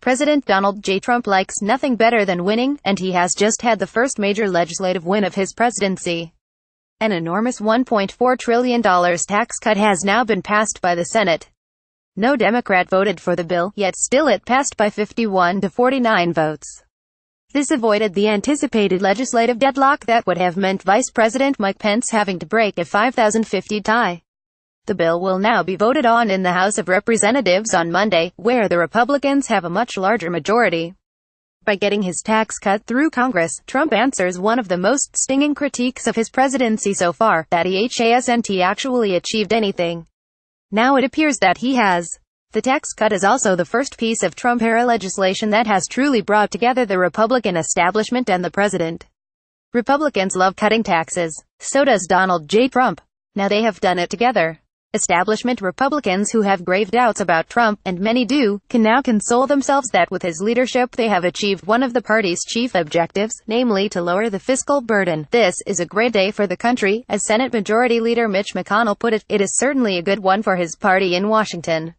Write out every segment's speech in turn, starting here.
President Donald J. Trump likes nothing better than winning, and he has just had the first major legislative win of his presidency. An enormous $1.4 trillion tax cut has now been passed by the Senate. No Democrat voted for the bill, yet still it passed by 51 to 49 votes. This avoided the anticipated legislative deadlock that would have meant Vice President Mike Pence having to break a 5,050 tie. The bill will now be voted on in the House of Representatives on Monday, where the Republicans have a much larger majority. By getting his tax cut through Congress, Trump answers one of the most stinging critiques of his presidency so far, that he hasn't actually achieved anything. Now it appears that he has. The tax cut is also the first piece of Trump-era legislation that has truly brought together the Republican establishment and the president. Republicans love cutting taxes. So does Donald J. Trump. Now they have done it together. Establishment Republicans who have grave doubts about Trump, and many do, can now console themselves that with his leadership they have achieved one of the party's chief objectives, namely to lower the fiscal burden. This is a great day for the country, as Senate Majority Leader Mitch McConnell put it. It is certainly a good one for his party in Washington.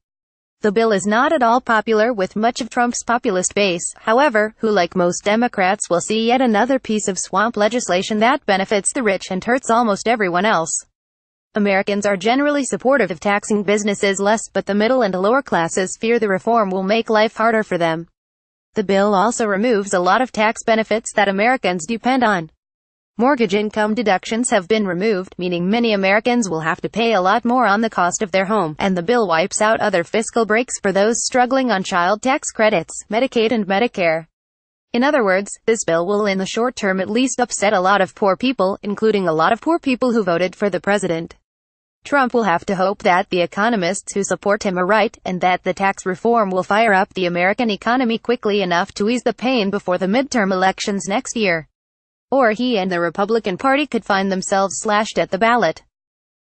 The bill is not at all popular with much of Trump's populist base, however, who like most Democrats will see yet another piece of swamp legislation that benefits the rich and hurts almost everyone else. Americans are generally supportive of taxing businesses less, but the middle and lower classes fear the reform will make life harder for them. The bill also removes a lot of tax benefits that Americans depend on. Mortgage income deductions have been removed, meaning many Americans will have to pay a lot more on the cost of their home, and the bill wipes out other fiscal breaks for those struggling on child tax credits, Medicaid and Medicare. In other words, this bill will in the short term at least upset a lot of poor people, including a lot of poor people who voted for the president. Trump will have to hope that the economists who support him are right, and that the tax reform will fire up the American economy quickly enough to ease the pain before the midterm elections next year. Or he and the Republican Party could find themselves slashed at the ballot.